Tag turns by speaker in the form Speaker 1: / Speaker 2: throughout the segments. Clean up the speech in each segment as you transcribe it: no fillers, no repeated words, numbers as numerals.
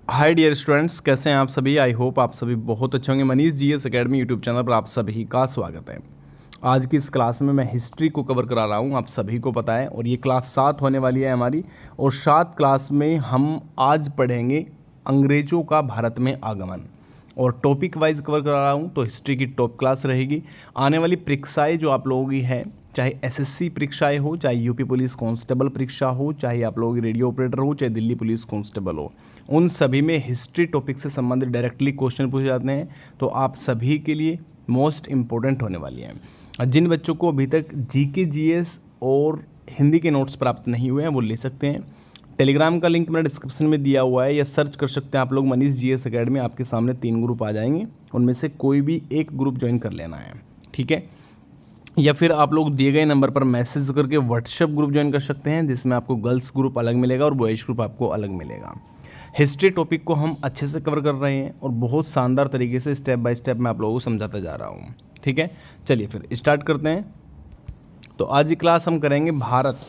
Speaker 1: Hi dear students, कैसे हैं आप सभी। आई होप आप सभी बहुत अच्छे होंगे। Manish GS academy YouTube channel पर आप सभी का स्वागत है। आज की इस क्लास में मैं हिस्ट्री को कवर करा रहा हूं, आप सभी को पता है, और ये क्लास 7 होने वाली है हमारी। और 7 क्लास में हम आज पढ़ेंगे अंग्रेज़ों का भारत में आगमन, और टॉपिक वाइज कवर करा रहा हूँ, तो हिस्ट्री की टॉप क्लास रहेगी। आने वाली परीक्षाएँ जो आप लोगों की है, चाहे एसएससी परीक्षाएं हो, चाहे यूपी पुलिस कांस्टेबल परीक्षा हो, चाहे आप लोग रेडियो ऑपरेटर हो, चाहे दिल्ली पुलिस कांस्टेबल हो, उन सभी में हिस्ट्री टॉपिक से संबंधित डायरेक्टली क्वेश्चन पूछे जाते हैं। तो आप सभी के लिए मोस्ट इम्पोर्टेंट होने वाली है। जिन बच्चों को अभी तक जीके जीएस और हिंदी के नोट्स प्राप्त नहीं हुए हैं वो ले सकते हैं। टेलीग्राम का लिंक मैंने डिस्क्रिप्शन में दिया हुआ है, या सर्च कर सकते हैं आप लोग मनीष जीएस एकेडमी। आपके सामने 3 ग्रुप आ जाएंगे, उनमें से कोई भी एक ग्रुप ज्वाइन कर लेना है, ठीक है। या फिर आप लोग दिए गए नंबर पर मैसेज करके व्हाट्सएप ग्रुप ज्वाइन कर सकते हैं, जिसमें आपको गर्ल्स ग्रुप अलग मिलेगा और बॉयज़ ग्रुप आपको अलग मिलेगा। हिस्ट्री टॉपिक को हम अच्छे से कवर कर रहे हैं और बहुत शानदार तरीके से स्टेप बाय स्टेप मैं आप लोगों को समझाता जा रहा हूँ, ठीक है। चलिए फिर स्टार्ट करते हैं। तो आज की क्लास हम करेंगे भारत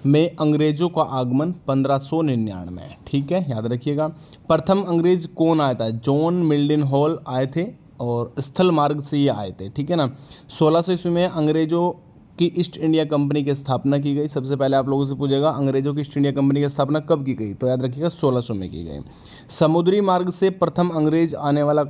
Speaker 1: में अंग्रेजों का आगमन 1599, ठीक है, याद रखिएगा। प्रथम अंग्रेज कौन आया था? जॉन मिल्टन हॉल आए थे, और स्थल मार्ग से ये आए थे, ठीक है ना। 1600 ईस्वी में अंग्रेजों की ईस्ट इंडिया कंपनी की स्थापना की गई। सबसे पहले आप लोगों से पूछेगा अंग्रेजों की ईस्ट इंडिया कंपनी की स्थापना कब की गई, तो याद रखिएगा 1600 में की गई। समुद्री मार्ग से प्रथम अंग्रेज आने वाला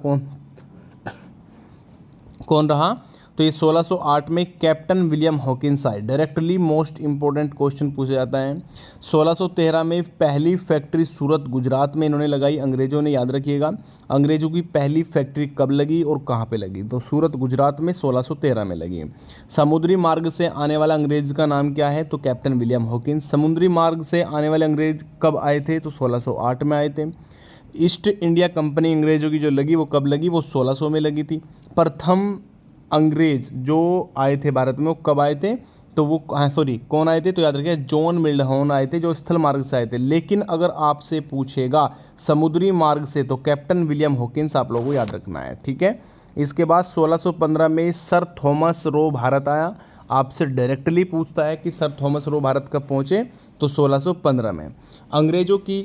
Speaker 1: कौन रहा? तो ये 1608 में कैप्टन विलियम हॉकिंस आए। डायरेक्टली मोस्ट इंपॉर्टेंट क्वेश्चन पूछा जाता है। 1613 में पहली फैक्ट्री सूरत गुजरात में इन्होंने लगाई अंग्रेजों ने, याद रखिएगा। अंग्रेजों की पहली फैक्ट्री कब लगी और कहाँ पे लगी? तो सूरत गुजरात में 1613 में लगी। समुद्री मार्ग से आने वाला अंग्रेज का नाम क्या है? तो कैप्टन विलियम हॉकिंस। समुद्री मार्ग से आने वाले अंग्रेज कब आए थे? तो 1608 में आए थे। ईस्ट इंडिया कंपनी अंग्रेजों की जो लगी वो कब लगी? वो 1600 में लगी थी। प्रथम अंग्रेज जो आए थे भारत में वो कब आए थे? तो वो कौन आए थे? तो याद रखिए जॉन मिल्टन आए थे, जो स्थल मार्ग से आए थे। लेकिन अगर आपसे पूछेगा समुद्री मार्ग से तो कैप्टन विलियम हॉकिंस आप लोगों को याद रखना है, ठीक है। इसके बाद 1615 में सर थॉमस रो भारत आया। आपसे डायरेक्टली पूछता है कि सर थॉमस रो भारत कब पहुंचे, तो 1615 में। अंग्रेजों की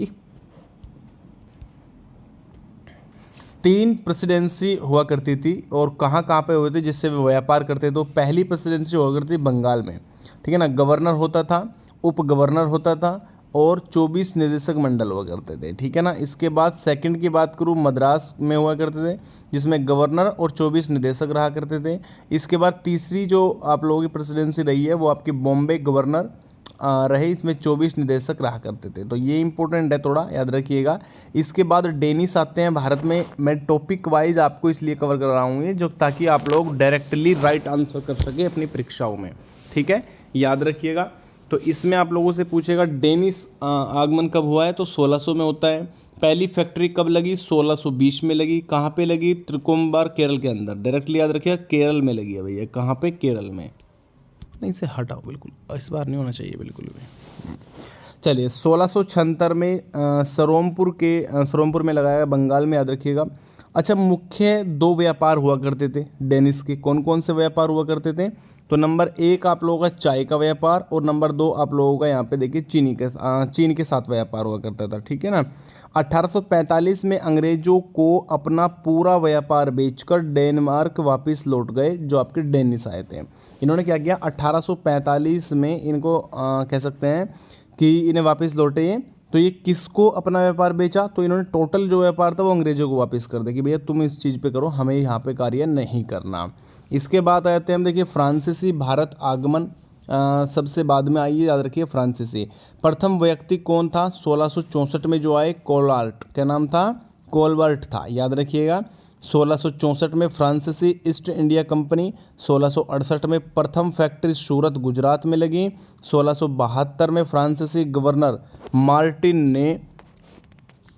Speaker 1: 3 प्रेसिडेंसी हुआ करती थी, और कहाँ कहाँ पे हुए थे जिससे वे व्यापार करते थे। तो पहली प्रेसिडेंसी हुआ करती थी बंगाल में, ठीक है ना। गवर्नर होता था, उप गवर्नर होता था, और 24 निदेशक मंडल हुआ करते थे, ठीक है ना। इसके बाद सेकंड की बात करूँ, मद्रास में हुआ करते थे, जिसमें गवर्नर और 24 निदेशक रहा करते थे। इसके बाद तीसरी जो आप लोगों की प्रेसिडेंसी रही है वो आपकी बॉम्बे गवर्नर रहे, इसमें 24 निदेशक रहा करते थे। तो ये इंपॉर्टेंट है, थोड़ा याद रखिएगा। इसके बाद डेनिस आते हैं भारत में। मैं टॉपिक वाइज आपको इसलिए कवर कर रहा हूँ ये, जो ताकि आप लोग डायरेक्टली राइट आंसर कर सके अपनी परीक्षाओं में, ठीक है, याद रखिएगा। तो इसमें आप लोगों से पूछेगा डेनिस आगमन कब हुआ है, तो 1600 में होता है। पहली फैक्ट्री कब लगी? 1620 में लगी। कहाँ पे लगी? त्रिकोम्बार केरल के अंदर। डायरेक्टली याद रखिएगा केरल में लगी है भैया। कहाँ पे? केरल में। नहीं, से हटाओ, बिल्कुल इस बार नहीं होना चाहिए बिल्कुल भी। चलिए 1676 में सरोमपुर में लगाया, बंगाल में, याद रखिएगा। अच्छा, मुख्य 2 व्यापार हुआ करते थे डेनिस के। कौन कौन से व्यापार हुआ करते थे? तो नंबर 1 आप लोगों का चाय का व्यापार, और नंबर 2 आप लोगों का यहाँ पे देखिए चीन के साथ व्यापार हुआ करता था, ठीक है ना। 1845 में अंग्रेजों को अपना पूरा व्यापार बेचकर डेनमार्क वापस लौट गए जो आपके डेनिस आए थे। इन्होंने क्या किया? 1845 में इनको कह सकते हैं कि इन्हें वापस लौटे ये। तो ये किसको अपना व्यापार बेचा? तो इन्होंने टोटल जो व्यापार था वो अंग्रेजों को वापस कर दे कि भैया तुम इस चीज़ पे करो, हमें यहाँ पे कार्य नहीं करना। इसके बाद आते हैं हम, देखिए फ्रांसीसी भारत आगमन सबसे बाद में आई है, याद रखिए फ्रांसीसी। प्रथम व्यक्ति कौन था? 1664 में जो आए, कोलवार्ट। क्या नाम था? कोलवार्ट था, याद रखिएगा। 1664 में फ्रांसीसी ईस्ट इंडिया कंपनी। 1668 में प्रथम फैक्ट्री सूरत गुजरात में लगी। 1672 में फ्रांसीसी गवर्नर मार्टिन ने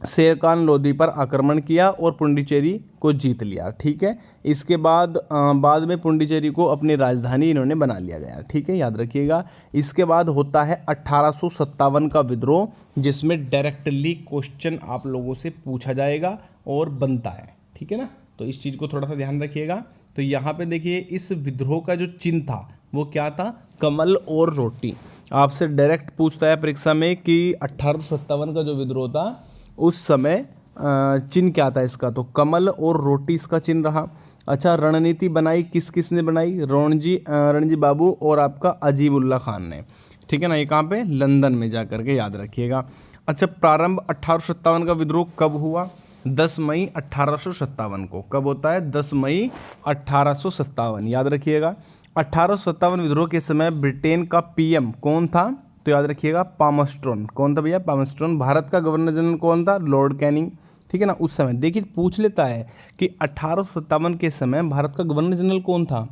Speaker 1: शेरखान लोधी पर आक्रमण किया और पुडुचेरी को जीत लिया, ठीक है। इसके बाद में पुडुचेरी को अपनी राजधानी इन्होंने बना लिया गया, ठीक है, याद रखिएगा। इसके बाद होता है 1857 का विद्रोह, जिसमें डायरेक्टली क्वेश्चन आप लोगों से पूछा जाएगा और बनता है, ठीक है ना। तो इस चीज़ को थोड़ा सा ध्यान रखिएगा। तो यहाँ पे देखिए इस विद्रोह का जो चिन्ह था वो क्या था? कमल और रोटी। आपसे डायरेक्ट पूछता है परीक्षा में कि 1857 का जो विद्रोह था उस समय चिन्ह क्या था इसका, तो कमल और रोटी इसका चिन्ह रहा। अच्छा, रणनीति बनाई किस किस ने बनाई, रणजी बाबू और आपका अजीबुल्ला खान ने, ठीक है ना। ये कहाँ पे, लंदन में जा करके, याद रखिएगा। अच्छा, प्रारंभ 1857 का विद्रोह कब हुआ, 10 मई 1857 को। कब होता है, 10 मई 1857, याद रखिएगा। 1857 विद्रोह के समय ब्रिटेन का पीएम कौन था, तो याद रखिएगा पामस्ट्रॉन। कौन था भैया, पामस्ट्रॉन। भारत का गवर्नर जनरल कौन था, लॉर्ड कैनिंग, ठीक है ना। उस समय देखिए पूछ लेता है कि 1857 के समय भारत का गवर्नर जनरल कौन था,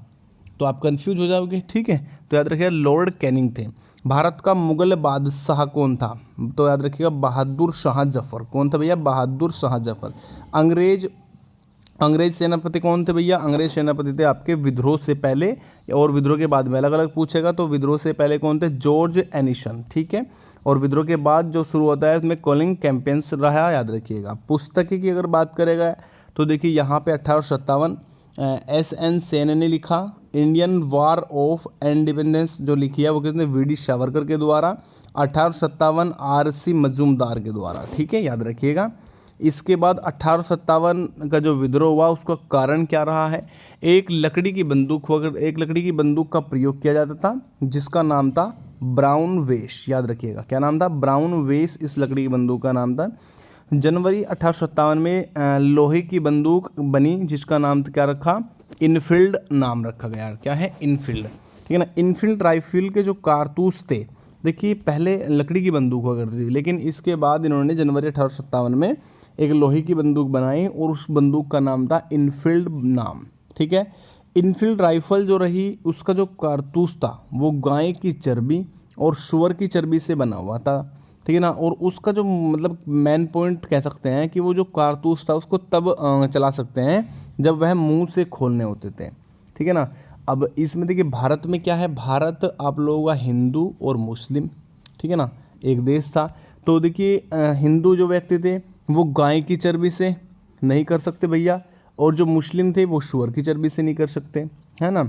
Speaker 1: तो आप कंफ्यूज हो जाओगे, ठीक है। तो याद रखिएगा लॉर्ड कैनिंग थे। भारत का मुगल बादशाह कौन था, तो याद रखिएगा बहादुर शाह जफर। कौन था भैया, बहादुर शाह जफर। अंग्रेज सेनापति कौन थे भैया, अंग्रेज सेनापति थे आपके विद्रोह से पहले और विद्रोह के बाद में, अलग अलग पूछेगा। तो विद्रोह से पहले कौन थे, जॉर्ज एनिसन, ठीक है। और विद्रोह के बाद जो शुरू होता है उसमें कॉलिंग कैंपेन्स रहा, याद रखिएगा। पुस्तक की अगर बात करेगा तो देखिए यहाँ पे 1857 S.N. सेन ने लिखा। इंडियन वॉर ऑफ इंडिपेंडेंस जो लिखी है वो किसने, वी.डी. सावरकर के द्वारा। 1857 R.C. मजूमदार के द्वारा, ठीक है, याद रखिएगा। इसके बाद 1857 का जो विद्रोह हुआ उसका कारण क्या रहा है, एक लकड़ी की बंदूक का प्रयोग किया जाता था जिसका नाम था ब्राउन वेश, याद रखिएगा। क्या नाम था, ब्राउन वेश, इस लकड़ी की बंदूक का नाम था। जनवरी 1857 में लोहे की बंदूक बनी जिसका नाम क्या रखा, इनफील्ड नाम रखा गया। क्या है, इनफील्ड, ठीक है ना। इनफील्ड राइफल के जो कारतूस थे, देखिए पहले लकड़ी की बंदूक हुआ करती थी, लेकिन इसके बाद इन्होंने जनवरी 1857 में एक लोहे की बंदूक बनाई और उस बंदूक का नाम था इनफील्ड नाम, ठीक है। इनफील्ड राइफल जो रही उसका जो कारतूस था वो गाय की चर्बी और सुअर की चर्बी से बना हुआ था, ठीक है ना। और उसका जो मतलब मेन पॉइंट कह सकते हैं कि वो जो कारतूस था उसको तब चला सकते हैं जब वह मुंह से खोलने होते थे, ठीक है ना। अब इसमें देखिए भारत में क्या है, भारत आप लोगों का हिंदू और मुस्लिम, ठीक है ना, एक देश था। तो देखिए हिंदू जो व्यक्ति थे वो गाय की चर्बी से नहीं कर सकते भैया, और जो मुस्लिम थे वो सुअर की चर्बी से नहीं कर सकते, है ना।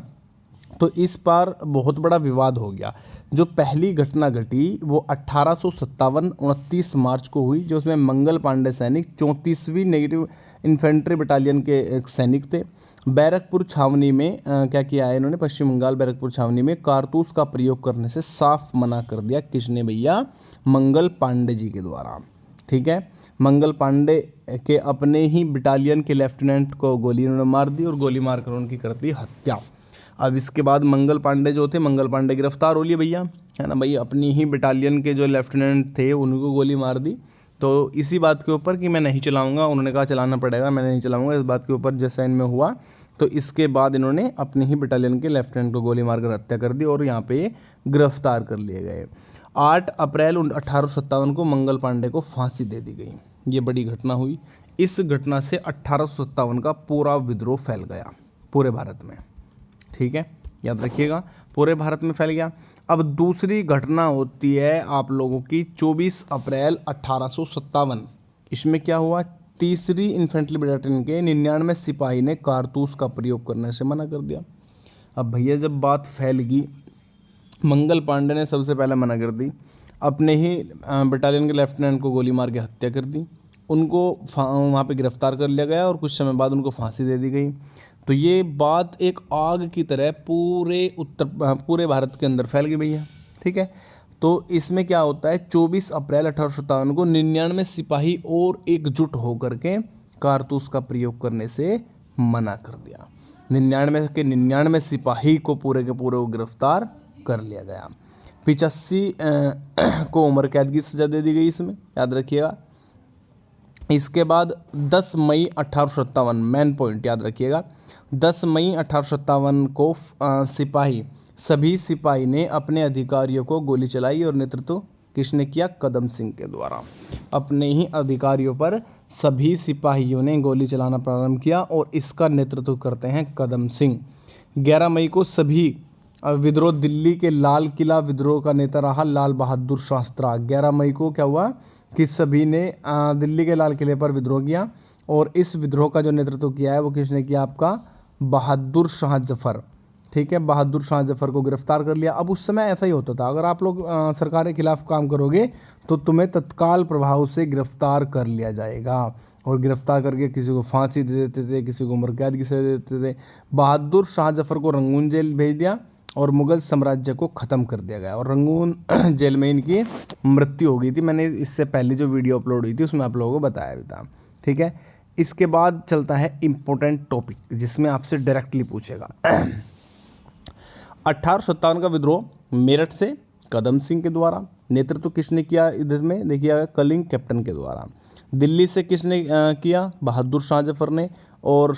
Speaker 1: तो इस बार बहुत बड़ा विवाद हो गया। जो पहली घटना घटी वो 1857 29 मार्च को हुई, जो उसमें मंगल पांडे सैनिक 34वीं नेगेटिव इन्फेंट्री बटालियन के एक सैनिक थे। बैरकपुर छावनी में क्या किया है इन्होंने, पश्चिम बंगाल बैरकपुर छावनी में कारतूस का प्रयोग करने से साफ मना कर दिया। किसने भैया, मंगल पांडे जी के द्वारा, ठीक है। मंगल पांडे के अपने ही बटालियन के लेफ्टिनेंट को गोली उन्होंने मार दी और गोली मारकर उनकी कर दी हत्या। अब इसके बाद मंगल पांडे जो थे, मंगल पांडे गिरफ्तार हो लिए भैया, है ना भाई। अपनी ही बटालियन के जो लेफ्टिनेंट थे उनको गोली मार दी। तो इसी बात के ऊपर कि मैं नहीं चलाऊंगा, उन्होंने कहा चलाना पड़ेगा, मैं नहीं चलाऊंगा, इस बात के ऊपर जैसा इनमें हुआ। तो इसके बाद इन्होंने अपनी ही बटालियन के लेफ्टिनेंट को गोली मारकर हत्या कर दी और यहाँ पे गिरफ्तार कर लिए गए। 8 अप्रैल 1857 को मंगल पांडे को फांसी दे दी गई। ये बड़ी घटना हुई। इस घटना से 1857 का पूरा विद्रोह फैल गया पूरे भारत में, ठीक है, याद रखिएगा, पूरे भारत में फैल गया। अब दूसरी घटना होती है आप लोगों की 24 अप्रैल 1857। इसमें क्या हुआ, तीसरी इन्फेंट्री बटालियन के 99 सिपाही ने कारतूस का प्रयोग करने से मना कर दिया। अब भैया जब बात फैल गई, मंगल पांडे ने सबसे पहले मना कर दी, अपने ही बटालियन के लेफ्टिनेंट को गोली मार के हत्या कर दी, उनको वहाँ पे गिरफ्तार कर लिया गया और कुछ समय बाद उनको फांसी दे दी गई। तो ये बात एक आग की तरह पूरे भारत के अंदर फैल गई भैया, ठीक है। तो इसमें क्या होता है, 24 अप्रैल 1857 को 99 सिपाही और एकजुट होकर के कारतूस का प्रयोग करने से मना कर दिया। 99 के 99 सिपाही को पूरे के पूरे गिरफ्तार कर लिया गया। 85 को उम्र कैद की सजा दे दी गई इसमें, याद रखिएगा। इसके बाद 10 मई 1857, मेन पॉइंट याद रखिएगा, 10 मई 1857 को सभी सिपाही ने अपने अधिकारियों को गोली चलाई और नेतृत्व किसने किया, कदम सिंह के द्वारा। अपने ही अधिकारियों पर सभी सिपाहियों ने गोली चलाना प्रारंभ किया और इसका नेतृत्व करते हैं कदम सिंह। 11 मई को सभी विद्रोह, दिल्ली के लाल किला विद्रोह का नेता रहा लाल बहादुर शास्त्री। 11 मई को क्या हुआ कि सभी ने दिल्ली के लाल किले पर विद्रोह किया और इस विद्रोह का जो नेतृत्व किया है वो किसने किया, आपका बहादुर शाह जफर, ठीक है, बहादुर शाह जफर को गिरफ्तार कर लिया। अब उस समय ऐसा ही होता था, अगर आप लोग सरकार के खिलाफ काम करोगे तो तुम्हें तत्काल प्रभाव से गिरफ्तार कर लिया जाएगा, और गिरफ्तार करके किसी को फांसी दे देते थे, किसी को उम्र कैद की सजा दे देते थे। बहादुर शाह जफर को रंगून जेल भेज दिया और मुगल साम्राज्य को ख़त्म कर दिया गया, और रंगून जेल में इनकी मृत्यु हो गई थी। मैंने इससे पहले जो वीडियो अपलोड हुई थी उसमें आप लोगों को बताया भी था। ठीक है, इसके बाद चलता है इम्पोर्टेंट टॉपिक जिसमें आपसे डायरेक्टली पूछेगा। 1857 का विद्रोह मेरठ से कदम सिंह के द्वारा। नेतृत्व किसने किया इधर में, देखिए कलिंग कैप्टन के द्वारा। दिल्ली से किसने किया, बहादुर शाह जफर ने। और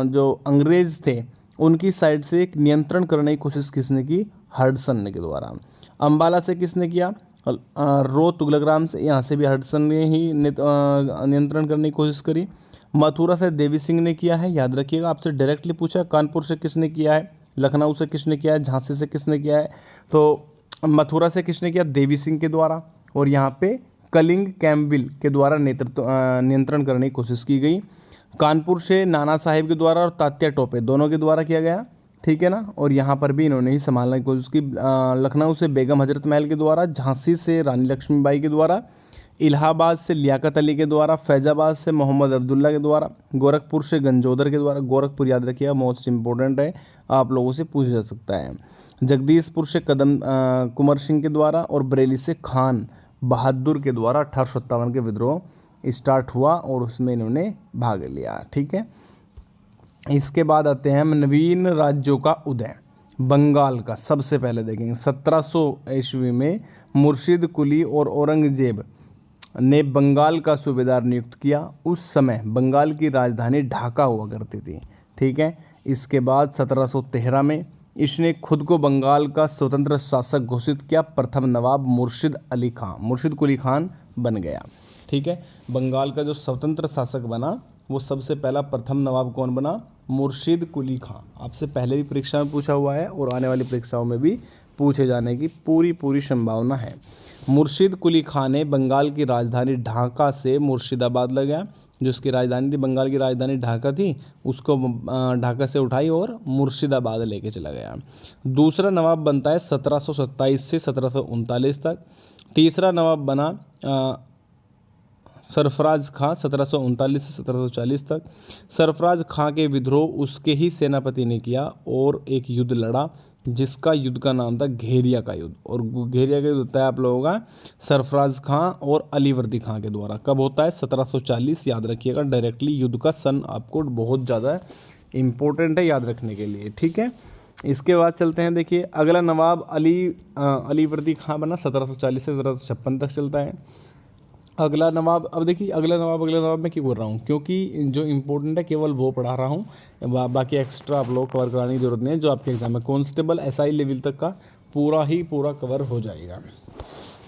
Speaker 1: जो अंग्रेज थे उनकी साइड से एक नियंत्रण करने की कोशिश किसने की, हडसन ने के द्वारा। अंबाला से किसने किया, रो तुगलकराम से, यहाँ से भी हडसन ने ही नियंत्रण करने की कोशिश करी। मथुरा से देवी सिंह ने किया है, याद रखिएगा, आपसे डायरेक्टली पूछा। कानपुर से किसने किया है, लखनऊ से किसने किया है, झांसी से किसने किया है, तो मथुरा से किसने किया, देवी सिंह के द्वारा। और यहाँ पे कलिंग कैम्पबेल के द्वारा नियंत्रण करने की कोशिश की गई। कानपुर से नाना साहिब के द्वारा और तात्या टोपे दोनों के द्वारा किया गया। ठीक है ना, और यहाँ पर भी इन्होंने ही संभालने की कोशिश की। लखनऊ से बेगम हजरत महल के द्वारा, झांसी से रानी लक्ष्मीबाई के द्वारा, इलाहाबाद से लियाकत अली के द्वारा, फैजाबाद से मोहम्मद अब्दुल्ला के द्वारा, गोरखपुर से गंजोदर के द्वारा। गोरखपुर याद रखिएगा, मोस्ट इंपॉर्टेंट है, आप लोगों से पूछा जा सकता है। जगदीशपुर से कुंवर सिंह के द्वारा, और बरेली से खान बहादुर के द्वारा 1857 के विद्रोह स्टार्ट हुआ और उसमें इन्होंने भाग लिया। ठीक है, इसके बाद आते हैं नवीन राज्यों का उदय। बंगाल का सबसे पहले देखेंगे 1700 ईस्वी में मुर्शिद कुली और औरंगजेब ने बंगाल का सूबेदार नियुक्त किया। उस समय बंगाल की राजधानी ढाका हुआ करती थी। ठीक है, इसके बाद 1713 में इसने खुद को बंगाल का स्वतंत्र शासक घोषित किया। प्रथम नवाब मुर्शिद कुली खान बन गया। ठीक है, बंगाल का जो स्वतंत्र शासक बना वो सबसे पहला प्रथम नवाब कौन बना, मुर्शिद कुली खान। आपसे पहले भी परीक्षा में पूछा हुआ है और आने वाली परीक्षाओं में भी पूछे जाने की पूरी संभावना है। मुर्शिद कुली खान ने बंगाल की राजधानी ढाका से मुर्शिदाबाद ले गया, जो उसकी राजधानी थी, बंगाल की राजधानी ढाका थी, उसको ढाका से उठाई और मुर्शिदाबाद लेके चला गया। दूसरा नवाब बनता है 1727 से 1739 तक। तीसरा नवाब बना सरफराज खां 1739 से 1740 तक। सरफराज खां के विद्रोह उसके ही सेनापति ने किया और एक युद्ध लड़ा जिसका युद्ध का नाम था घेरिया का युद्ध। और घेरिया का युद्ध होता है आप लोगों का सरफराज खां और अलीवर्दी खां के द्वारा। कब होता है, 1740। याद रखिएगा, डायरेक्टली युद्ध का सन आपको बहुत ज़्यादा इम्पोर्टेंट है याद रखने के लिए। ठीक है, इसके बाद चलते हैं, देखिए अगला नवाब अलीवर्दी खां बना 1740 से 1756 तक चलता है। अगला नवाब, अब देखिए अगला नवाब मैं क्यों बोल रहा हूँ, क्योंकि जो इम्पोर्टेंट है केवल वो पढ़ा रहा हूँ, बाकी एक्स्ट्रा आप लोग कवर कराने की जरूरत नहीं है। जो आपके एग्जाम में कांस्टेबल SI लेवल तक का पूरा कवर हो जाएगा।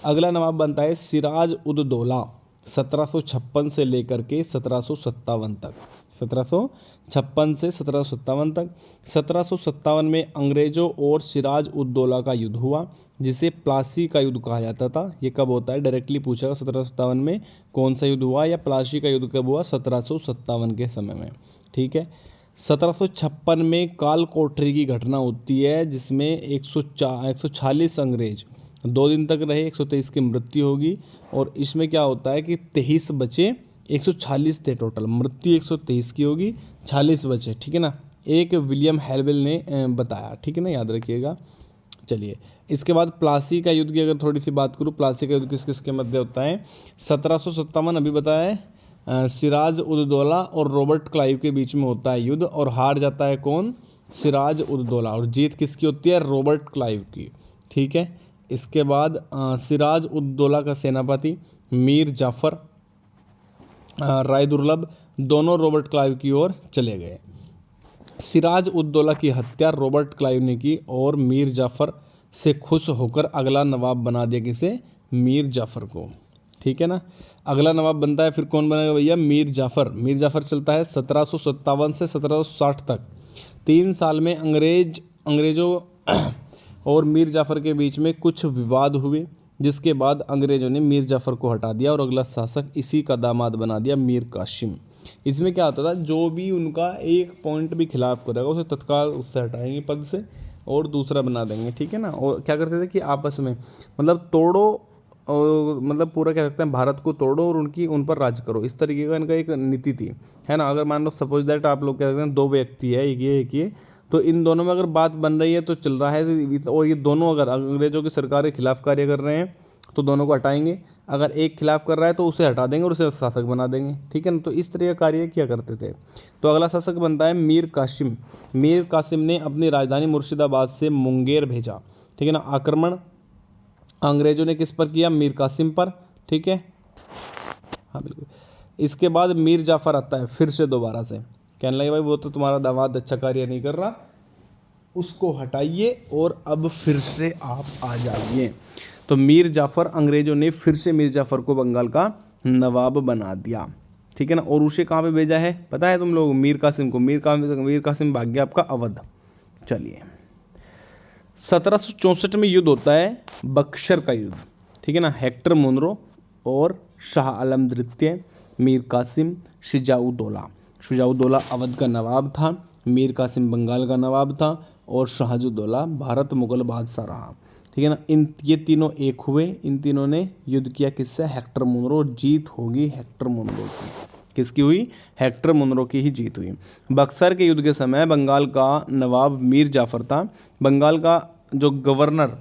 Speaker 1: अगला नवाब बनता है सिराज उद दौला 1756 से लेकर के 1757 तक। 1756 से 1757 तक। 1757 में अंग्रेजों और सिराज उद दौला का युद्ध हुआ जिसे प्लासी का युद्ध कहा जाता था। ये कब होता है, डायरेक्टली पूछा 1757 में कौन सा युद्ध हुआ या प्लासी का युद्ध कब हुआ, 1757 के समय में। ठीक है, 1756 में काल कोठरी की घटना होती है जिसमें 140 अंग्रेज 2 दिन तक रहे, 123 की मृत्यु होगी। और इसमें क्या होता है कि 23 बचे, 140 थे टोटल, मृत्यु 123 की होगी, 40 बचे। ठीक है ना, एक विलियम हेलबेल ने बताया। ठीक है ना, याद रखिएगा। चलिए, इसके बाद प्लासी का युद्ध की अगर थोड़ी सी बात करूँ, प्लासी का युद्ध किस किस के मध्य होता है, 1757 अभी बताया है, सिराज उद दौला और रॉबर्ट क्लाइव के बीच में होता है युद्ध और हार जाता है कौन, सिराज उद दौला, और जीत किसकी होती है, रॉबर्ट क्लाइव की। ठीक है, इसके बाद सिराज उद दौला का सेनापति मीर जाफ़र राय दुर्लभ दोनों रॉबर्ट क्लाइव की ओर चले गए। सिराज उद दौला की हत्या रॉबर्ट क्लाइव ने की और मीर जाफ़र से खुश होकर अगला नवाब बना दिया किसे, मीर जाफ़र को। ठीक है ना, अगला नवाब बनता है फिर कौन बनेगा भैया, मीर जाफ़र। मीर जाफ़र चलता है 1757 से 1760 तक। 3 साल में अंग्रेजों और मीर जाफ़र के बीच में कुछ विवाद हुए जिसके बाद अंग्रेजों ने मीर जाफ़र को हटा दिया और अगला शासक इसी का दामाद बना दिया मीर कासिम। इसमें क्या होता था, जो भी उनका एक पॉइंट भी खिलाफ करेगा उसे तत्काल उससे हटाएंगे पद से और दूसरा बना देंगे, ठीक है ना। और क्या करते थे कि आपस में मतलब तोड़ो, और मतलब पूरा कह सकते हैं भारत को तोड़ो और उन पर राज करो, इस तरीके का इनका एक नीति थी, है ना। अगर मान लो सपोज दैट आप लोग कह सकते हैं दो व्यक्ति है, एक ये, तो इन दोनों में अगर बात बन रही है तो चल रहा है, और ये दोनों अगर अंग्रेजों की सरकार के खिलाफ कार्य कर रहे हैं तो दोनों को हटाएंगे, अगर एक खिलाफ कर रहा है तो उसे हटा देंगे और उसे शासक बना देंगे, ठीक है ना। तो इस तरह का कार्य किया करते थे। तो अगला शासक बनता है मीर कासिम। मीर कासिम ने अपनी राजधानी मुर्शिदाबाद से मुंगेर भेजा, ठीक है ना। आक्रमण अंग्रेजों ने किस पर किया, मीर कासिम पर, ठीक है, हाँ बिल्कुल। इसके बाद मीर जाफर आता है फिर से दोबारा से, कहने लगे भाई वो तो तुम्हारा दामाद अच्छा कार्य नहीं कर रहा, उसको हटाइए और अब फिर से आप आ जाइए। तो मीर जाफ़र, अंग्रेज़ों ने फिर से मीर जाफ़र को बंगाल का नवाब बना दिया, ठीक है ना। और उसे कहाँ पे भेजा है पता है तुम लोग, मीर कासिम को। मीर कासिम भाग गया आपका अवध। चलिए 1764 में युद्ध होता है बक्सर का युद्ध, ठीक है ना। हेक्टर मुनरो और शाह आलम द्वितीय, मीर कासिम, शुजाउद्दौला अवध का नवाब था, मीर कासिम बंगाल का नवाब था और शाहजुद्दौला भारत मुगल बादशाह रहा, ठीक है ना। ये तीनों एक हुए, इन तीनों ने युद्ध किया किससे, हेक्टर मुनरो। जीत होगी हेक्टर मुनरो की, किसकी हुई, हेक्टर मुनरो की ही जीत हुई। बक्सर के युद्ध के समय बंगाल का नवाब मीर जाफर था। बंगाल का जो गवर्नर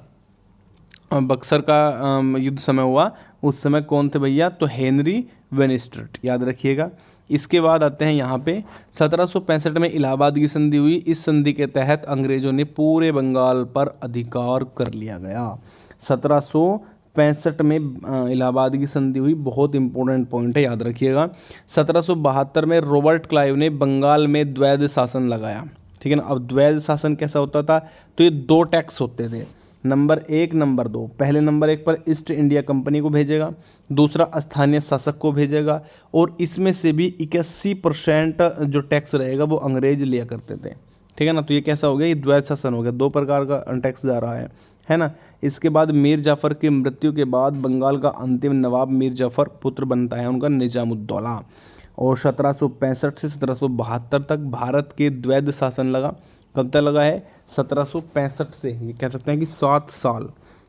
Speaker 1: बक्सर का युद्ध समय हुआ उस समय कौन थे भैया, तो हेनरी वेनिस्ट्रेट, याद रखिएगा। इसके बाद आते हैं यहाँ पे 1765 में इलाहाबाद की संधि हुई। इस संधि के तहत अंग्रेजों ने पूरे बंगाल पर अधिकार कर लिया गया। 1765 में इलाहाबाद की संधि हुई, बहुत इंपॉर्टेंट पॉइंट है, याद रखिएगा। 1772 में रॉबर्ट क्लाइव ने बंगाल में द्वैध शासन लगाया, ठीक है ना। अब द्वैध शासन कैसा होता था, तो ये दो टैक्स होते थे, नंबर 1 नंबर 2। पहले नंबर 1 पर ईस्ट इंडिया कंपनी को भेजेगा, दूसरा स्थानीय शासक को भेजेगा, और इसमें से भी 81% जो टैक्स रहेगा वो अंग्रेज लिया करते थे, ठीक है ना। तो ये कैसा हो गया, ये द्वैध शासन हो गया, दो प्रकार का टैक्स जा रहा है ना। इसके बाद मीर जाफ़र की मृत्यु के बाद बंगाल का अंतिम नवाब मीर जाफ़र पुत्र बनता है उनका निजामुद्दौला। और 1765 से 1772 तक भारत के द्वैध शासन लगा। कब तक लगा है, 1765 से, ये कह सकते हैं कि 7 साल,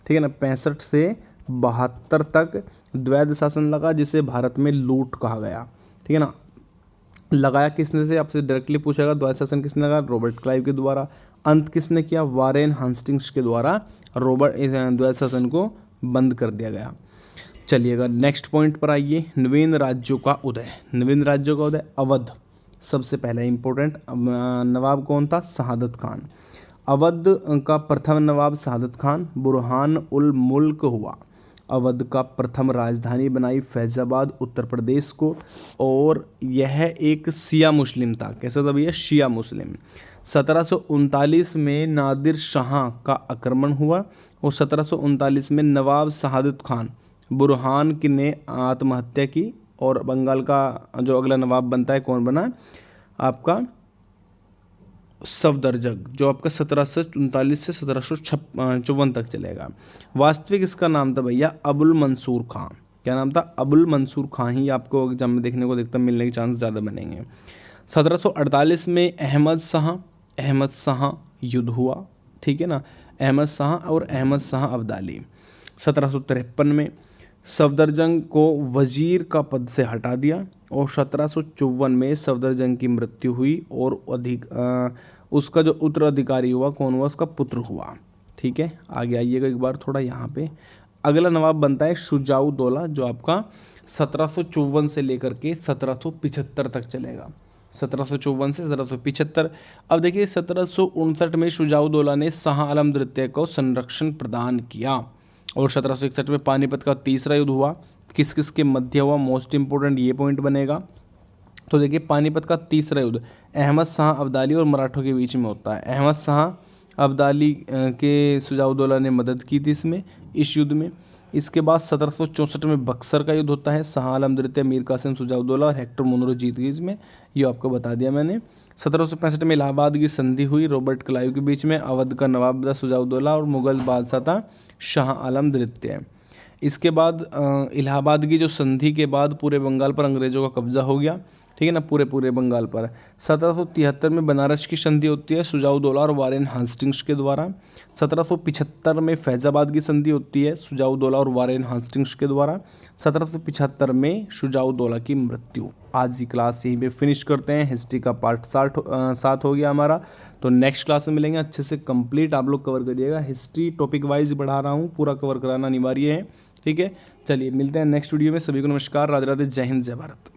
Speaker 1: ठीक है ना। 65 से 72 तक द्वैध शासन लगा, जिसे भारत में लूट कहा गया, ठीक है ना। लगाया किसने से, आपसे डायरेक्टली पूछेगा द्वैध शासन किसने लगा, रॉबर्ट क्लाइव के द्वारा। अंत किसने किया, वारेन हास्टिंग्स के द्वारा द्वैध शासन को बंद कर दिया गया। चलिएगा नेक्स्ट पॉइंट पर आइए, नवीन राज्यों का उदय। नवीन राज्यों का उदय, अवध सबसे पहला इंपॉर्टेंट। नवाब कौन था, शहादत खान। अवध का प्रथम नवाब शहादत खान बुरहान उल मुल्क हुआ। अवध का प्रथम राजधानी बनाई फैजाबाद उत्तर प्रदेश को, और यह एक शिया मुस्लिम था। कैसा था भैया, शिया मुस्लिम। 1739 में नादिर शाह का आक्रमण हुआ और 1739 में नवाब शहादत खान बुरहान की ने आत्महत्या की, और बंगाल का जो अगला नवाब बनता है कौन बना, आपका सफदरजंग, जो आपका 1739 से 1754 तक चलेगा। वास्तविक इसका नाम था भैया अबुल मंसूर खां। क्या नाम था, अबुल मंसूर खां ही आपको एग्जाम में देखने को देखता मिलने के चांस ज़्यादा बनेंगे। 1748 में अहमद शाह युद्ध हुआ, ठीक है ना, अहमद शाह और अहमद शाह अब्दाली। 1753 में सफदरजंग को वजीर का पद से हटा दिया, और 1754 में सफदरजंग की मृत्यु हुई, और उसका जो उत्तराधिकारी हुआ कौन हुआ, उसका पुत्र हुआ, ठीक है। आगे आइएगा एक बार थोड़ा यहाँ पे। अगला नवाब बनता है शुजाउद्दौला, जो आपका 1754 से लेकर के 1775 तक चलेगा। 1754 से 1775। अब देखिए 1759 में शुजाउद्दौला ने शाह आलम द्वितीय को संरक्षण प्रदान किया, और 1761 में पानीपत का तीसरा युद्ध हुआ। किस किस के मध्य हुआ, मोस्ट इंपोर्टेंट ये पॉइंट बनेगा। तो देखिए पानीपत का तीसरा युद्ध अहमद शाह अब्दाली और मराठों के बीच में होता है। अहमद शाह अब्दाली के शुजाउद्दौला ने मदद की थी इस युद्ध में। इसके बाद 1764 में बक्सर का युद्ध होता है। शाह आलम द्वितीय, मीर कासिम, शुजाउद्दौला और हेक्टर मुनरो जीत गई इसमें, ये आपको बता दिया मैंने। 1765 में इलाहाबाद की संधि हुई रॉबर्ट क्लाइव के बीच में। अवध का नवाब था शुजाउद्दौला और मुगल बादशाह था शाह आलम द्वितीय। इसके बाद इलाहाबाद की जो संधि के बाद पूरे बंगाल पर अंग्रेजों का कब्जा हो गया। ठीक है ना, पूरे पूरे बंगाल पर। 1773 में बनारस की संधि होती है सुजाउद्दौला और वारेन हास्टिंग्स के द्वारा। 1775 में फैजाबाद की संधि होती है सुजाउद्दौला और वारेन हास्टिंग्स के द्वारा। 1775 में सुजाउद्दौला की मृत्यु। आज की क्लास यहीं पे फिनिश करते हैं। हिस्ट्री का पार्ट 7 हो गया हमारा। तो नेक्स्ट क्लास में मिलेंगे, अच्छे से कंप्लीट आप लोग कवर करिएगा। हिस्ट्री टॉपिक वाइज बढ़ा रहा हूँ, पूरा कवर कराना अनिवार्य है। ठीक है, चलिए मिलते हैं नेक्स्ट वीडियो में। सभी को नमस्कार, राधे राधे, जय हिंद, जय भारत।